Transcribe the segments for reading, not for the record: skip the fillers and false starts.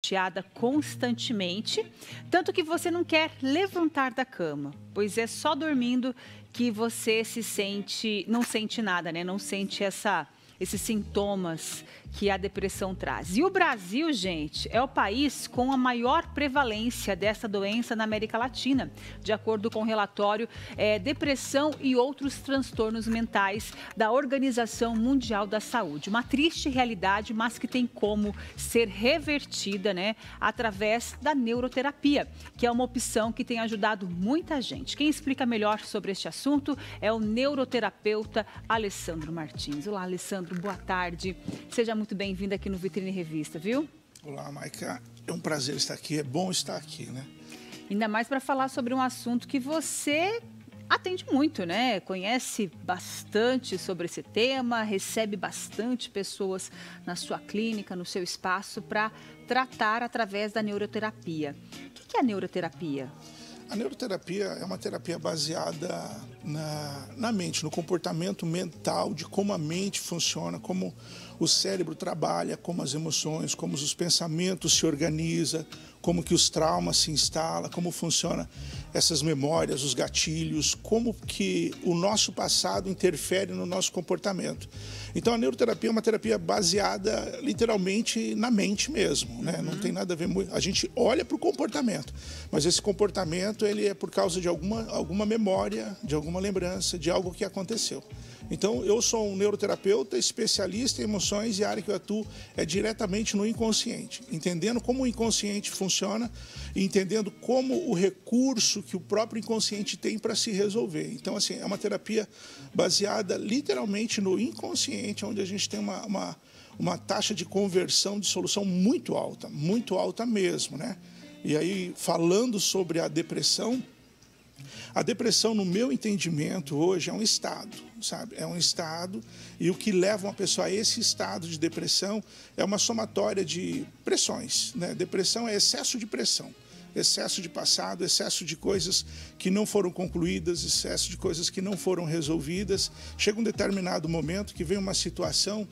angustiada constantemente, tanto que você não quer levantar da cama, pois é só dormindo que você não sente nada, né? Não sente esses sintomas que a depressão traz. E o Brasil, gente, é o país com a maior prevalência dessa doença na América Latina, de acordo com o relatório Depressão e Outros Transtornos Mentais da Organização Mundial da Saúde. Uma triste realidade, mas que tem como ser revertida, né, através da neuroterapia, que é uma opção que tem ajudado muita gente. Quem explica melhor sobre este assunto é o neuroterapeuta Alessandro Martins. Olá, Alessandro, boa tarde. Seja muito bem-vindo aqui no Vitrine Revista, viu? Olá, Maica. É um prazer estar aqui, é bom estar aqui, né? Ainda mais para falar sobre um assunto que você atende muito, né? Conhece bastante sobre esse tema, recebe bastante pessoas na sua clínica, no seu espaço, para tratar através da neuroterapia. O que é a neuroterapia? A neuroterapia é uma terapia baseada na mente, no comportamento mental, de como a mente funciona, como o cérebro trabalha, como as emoções, como os pensamentos se organizam, como que os traumas se instalam, como funciona essas memórias, os gatilhos, como que o nosso passado interfere no nosso comportamento. Então a neuroterapia é uma terapia baseada literalmente na mente mesmo, né? Não tem nada a ver muito. A gente olha para o comportamento, mas esse comportamento ele é por causa de alguma memória, de alguma lembrança, de algo que aconteceu. Então, eu sou um neuroterapeuta, especialista em emoções e a área que eu atuo é diretamente no inconsciente, entendendo como o inconsciente funciona e entendendo como o recurso que o próprio inconsciente tem para se resolver. Então, assim, é uma terapia baseada literalmente no inconsciente, onde a gente tem uma taxa de conversão de solução muito alta mesmo, né? E aí, falando sobre a depressão, no meu entendimento, hoje é um estado, sabe? É um estado e o que leva uma pessoa a esse estado de depressão é uma somatória de pressões, né? Depressão é excesso de pressão, excesso de passado, excesso de coisas que não foram concluídas, excesso de coisas que não foram resolvidas. Chega um determinado momento que vem uma situação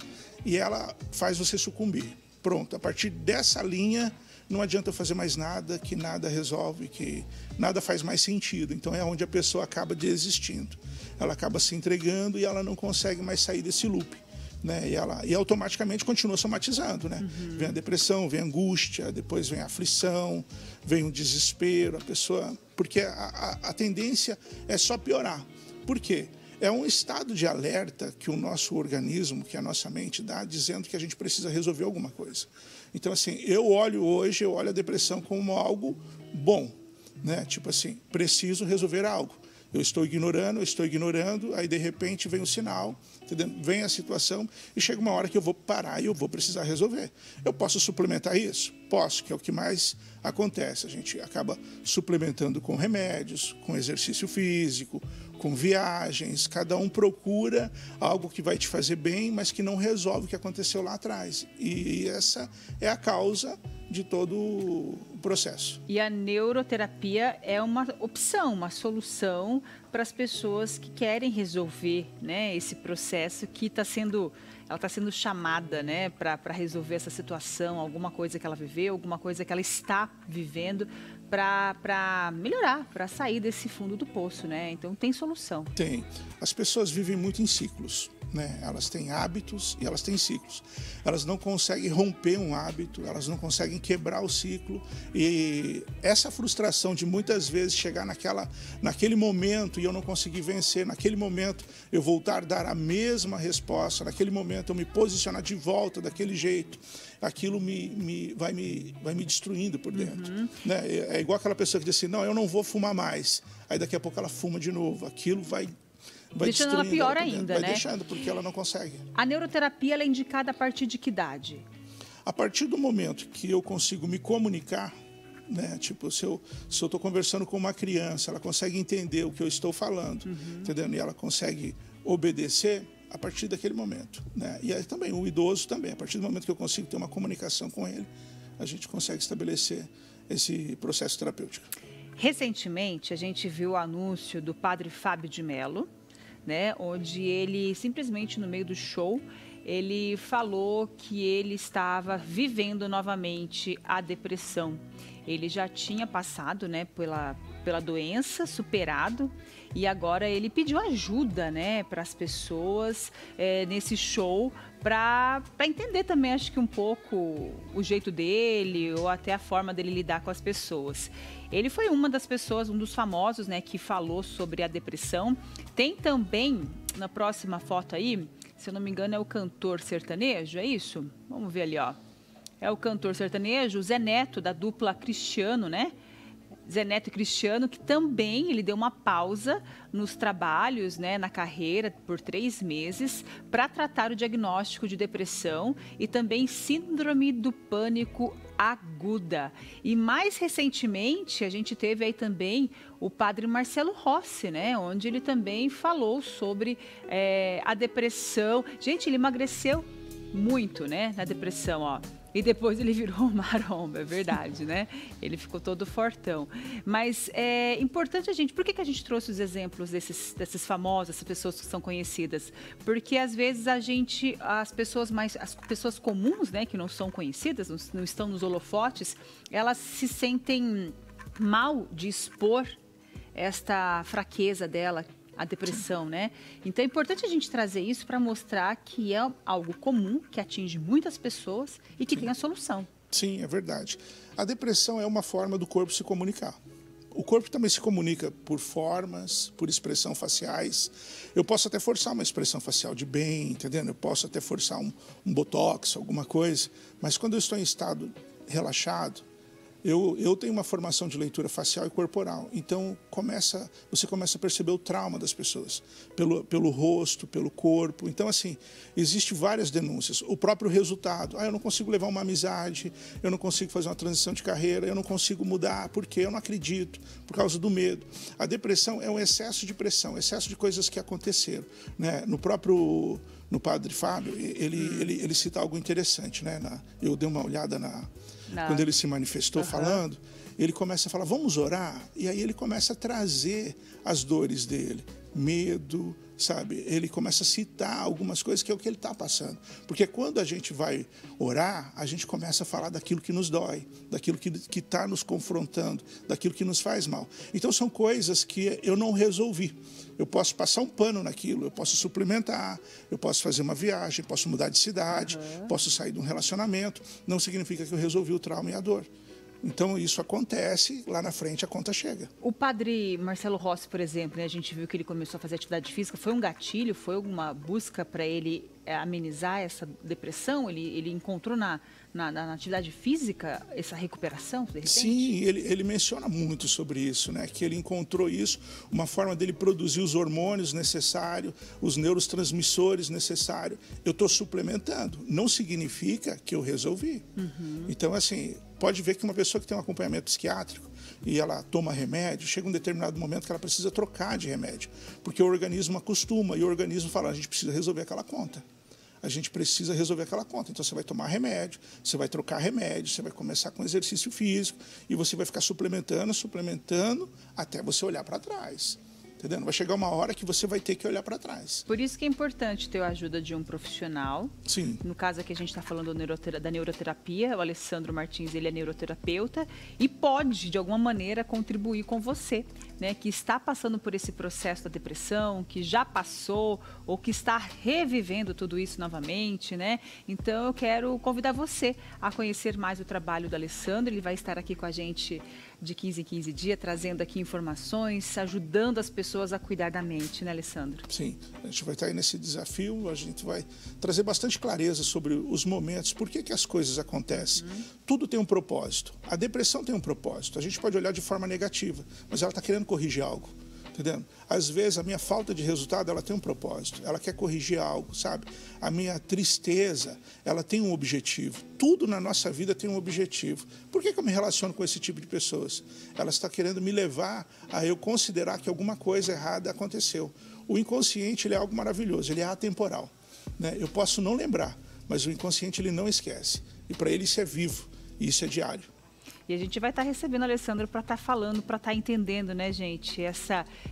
e ela faz você sucumbir. Pronto, a partir dessa linha, não adianta eu fazer mais nada, que nada resolve, que nada faz mais sentido. Então é onde a pessoa acaba desistindo. Ela acaba se entregando e ela não consegue mais sair desse loop, né? E automaticamente continua somatizando, né? Vem a depressão, vem a angústia, depois vem a aflição, vem o desespero, a pessoa... Porque a tendência é só piorar. Por quê? É um estado de alerta que o nosso organismo, que a nossa mente dá, dizendo que a gente precisa resolver alguma coisa. Então, assim, eu olho a depressão como algo bom, né? Tipo assim, preciso resolver algo. Eu estou ignorando, aí de repente vem o sinal, entendeu? Vem a situação e chega uma hora que eu vou parar e eu vou precisar resolver. Eu posso suplementar isso? Posso, que é o que mais acontece. A gente acaba suplementando com remédios, com exercício físico, com viagens. Cada um procura algo que vai te fazer bem, mas que não resolve o que aconteceu lá atrás. E essa é a causa de todo o processo. E a neuroterapia é uma opção, uma solução para as pessoas que querem resolver, né, esse processo que ela está sendo chamada, né, para resolver essa situação, alguma coisa que ela viveu, alguma coisa que ela está vivendo para melhorar, para sair desse fundo do poço, né? Então tem solução. Tem. As pessoas vivem muito em ciclos, né? Elas têm hábitos e elas têm ciclos. Elas não conseguem romper um hábito, elas não conseguem quebrar o ciclo. E essa frustração de muitas vezes chegar naquele momento e eu não conseguir vencer, naquele momento eu voltar a dar a mesma resposta, naquele momento eu me posicionar de volta daquele jeito, aquilo vai me destruindo por dentro. Né? É igual aquela pessoa que diz assim, não, eu não vou fumar mais. Aí daqui a pouco ela fuma de novo. Aquilo vai deixando ela pior ainda, né? Vai deixando, porque ela não consegue. A neuroterapia ela é indicada a partir de que idade? A partir do momento que eu consigo me comunicar, né? Tipo, se eu estou conversando com uma criança, ela consegue entender o que eu estou falando, entendeu? E ela consegue obedecer a partir daquele momento, né? E aí também, o idoso também, a partir do momento que eu consigo ter uma comunicação com ele, a gente consegue estabelecer esse processo terapêutico. Recentemente, a gente viu o anúncio do padre Fábio de Mello, né, onde ele simplesmente no meio do show, ele falou que ele estava vivendo novamente a depressão. Ele já tinha passado, né, pela doença, superado, e agora ele pediu ajuda, né, para as pessoas nesse show, para entender também, acho que um pouco o jeito dele ou até a forma dele lidar com as pessoas. Ele foi uma das pessoas, um dos famosos, né, que falou sobre a depressão. Tem também, na próxima foto aí, se eu não me engano, é o cantor sertanejo, é isso? Vamos ver ali, ó. É o cantor sertanejo, o Zé Neto, da dupla Cristiano, né? Zé Neto e Cristiano, que também ele deu uma pausa nos trabalhos, né, na carreira, por 3 meses, para tratar o diagnóstico de depressão e também síndrome do pânico aguda. E mais recentemente, a gente teve aí também o padre Marcelo Rossi, né, onde ele também falou sobre a depressão. Gente, ele emagreceu muito, né, na depressão, ó. E depois ele virou maromba, é verdade, né? Ele ficou todo fortão. Mas é importante a gente... Por que a gente trouxe os exemplos desses famosos, essas pessoas que são conhecidas? Porque às vezes as pessoas comuns, né, que não são conhecidas, não estão nos holofotes, elas se sentem mal de expor esta fraqueza dela, a depressão, né? Então é importante a gente trazer isso para mostrar que é algo comum, que atinge muitas pessoas e que tem a solução. Sim, é verdade. A depressão é uma forma do corpo se comunicar. O corpo também se comunica por formas, por expressão faciais. Eu posso até forçar uma expressão facial de bem, entendendo? Eu posso até forçar um botox, alguma coisa. Mas quando eu estou em estado relaxado, eu tenho uma formação de leitura facial e corporal, então você começa a perceber o trauma das pessoas, pelo rosto, pelo corpo. Então, assim, existem várias denúncias. O próprio resultado, eu não consigo levar uma amizade, eu não consigo fazer uma transição de carreira, eu não consigo mudar, porque eu não acredito, por causa do medo. A depressão é um excesso de pressão, excesso de coisas que aconteceram, né? No Padre Fábio, ele cita algo interessante, né? Eu dei uma olhada quando ele se manifestou falando, ele começa a falar, vamos orar? E aí ele começa a trazer as dores dele, medo, sabe? Ele começa a citar algumas coisas que é o que ele está passando. Porque quando a gente vai orar, a gente começa a falar daquilo que nos dói, daquilo que está nos confrontando, daquilo que nos faz mal. Então são coisas que eu não resolvi. Eu posso passar um pano naquilo, eu posso suplementar, eu posso fazer uma viagem, posso mudar de cidade, posso sair de um relacionamento. Não significa que eu resolvi o trauma e a dor. Então, isso acontece, lá na frente a conta chega. O padre Marcelo Rossi, por exemplo, né, a gente viu que ele começou a fazer atividade física, foi um gatilho, foi alguma busca para ele amenizar essa depressão? Ele encontrou na atividade física essa recuperação, de repente? Sim, ele menciona muito sobre isso, né? Que ele encontrou isso, uma forma dele produzir os hormônios necessários, os neurotransmissores necessários. Eu estou suplementando, não significa que eu resolvi. Então, assim, pode ver que uma pessoa que tem um acompanhamento psiquiátrico e ela toma remédio, chega um determinado momento que ela precisa trocar de remédio, porque o organismo acostuma e o organismo fala, a gente precisa resolver aquela conta. A gente precisa resolver aquela conta. Então, você vai tomar remédio, você vai trocar remédio, você vai começar com exercício físico e você vai ficar suplementando até você olhar para trás. Entendeu? Vai chegar uma hora que você vai ter que olhar para trás. Por isso que é importante ter a ajuda de um profissional. Sim. No caso aqui a gente está falando da neuroterapia, o Alessandro Martins, ele é neuroterapeuta e pode, de alguma maneira, contribuir com você, né, que está passando por esse processo da depressão, que já passou ou que está revivendo tudo isso novamente, né? Então eu quero convidar você a conhecer mais o trabalho do Alessandro. Ele vai estar aqui com a gente de 15 em 15 dias, trazendo aqui informações, ajudando as pessoas a cuidar da mente, né, Alessandro? Sim, a gente vai estar aí nesse desafio, a gente vai trazer bastante clareza sobre os momentos, por que as coisas acontecem. Tudo tem um propósito. A depressão tem um propósito. A gente pode olhar de forma negativa, mas ela está querendo corrigir algo. Entendendo? Às vezes a minha falta de resultado, ela tem um propósito, ela quer corrigir algo, sabe? A minha tristeza, ela tem um objetivo. Tudo na nossa vida tem um objetivo. Por que eu me relaciono com esse tipo de pessoas? Ela está querendo me levar a eu considerar que alguma coisa errada aconteceu. O inconsciente, ele é algo maravilhoso, ele é atemporal, né? Eu posso não lembrar, mas o inconsciente, ele não esquece. E para ele isso é vivo, e isso é diário. E a gente vai estar recebendo o Alessandro para estar falando, para estar entendendo, né, gente,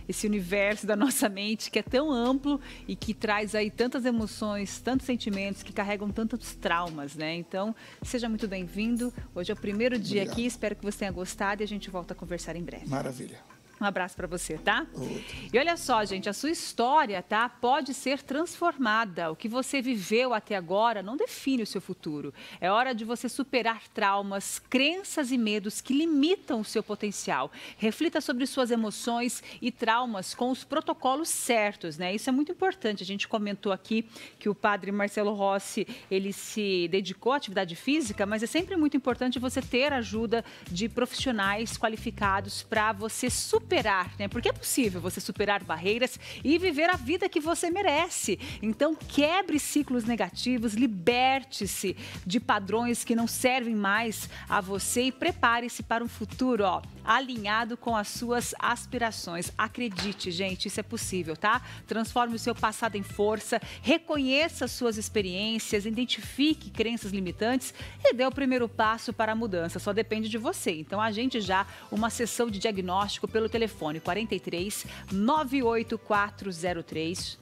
esse universo da nossa mente que é tão amplo e que traz aí tantas emoções, tantos sentimentos, que carregam tantos traumas, né? Então, seja muito bem-vindo. Hoje é o primeiro dia aqui, espero que você tenha gostado e a gente volta a conversar em breve. Maravilha. Um abraço para você, tá? Outro. E olha só, gente, a sua história, tá, pode ser transformada. O que você viveu até agora não define o seu futuro. É hora de você superar traumas, crenças e medos que limitam o seu potencial. Reflita sobre suas emoções e traumas com os protocolos certos, né? Isso é muito importante. A gente comentou aqui que o padre Marcelo Rossi, ele se dedicou à atividade física, mas é sempre muito importante você ter ajuda de profissionais qualificados para você superar, né? Porque é possível você superar barreiras e viver a vida que você merece. Então, quebre ciclos negativos, liberte-se de padrões que não servem mais a você e prepare-se para um futuro, ó, alinhado com as suas aspirações. Acredite, gente, isso é possível, tá? Transforme o seu passado em força, reconheça suas experiências, identifique crenças limitantes e dê o primeiro passo para a mudança. Só depende de você. Então, agende já uma sessão de diagnóstico pelo telefone 43 98403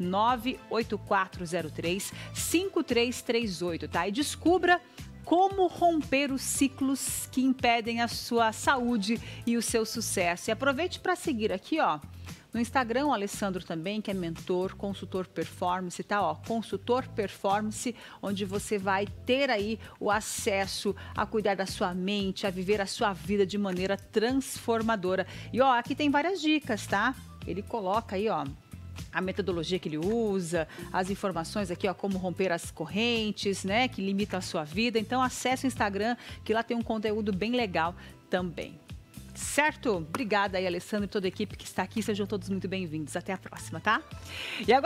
5338, tá? E descubra como romper os ciclos que impedem a sua saúde e o seu sucesso. E aproveite para seguir aqui, ó, no Instagram, o Alessandro também, que é mentor, consultor performance, tá? Ó, consultor performance, onde você vai ter aí o acesso a cuidar da sua mente, a viver a sua vida de maneira transformadora. E ó, aqui tem várias dicas, tá? Ele coloca aí, ó, a metodologia que ele usa, as informações aqui, ó, como romper as correntes, né, que limitam a sua vida. Então, acesse o Instagram, que lá tem um conteúdo bem legal também. Certo? Obrigada aí, Alessandro e toda a equipe que está aqui. Sejam todos muito bem-vindos. Até a próxima, tá? E agora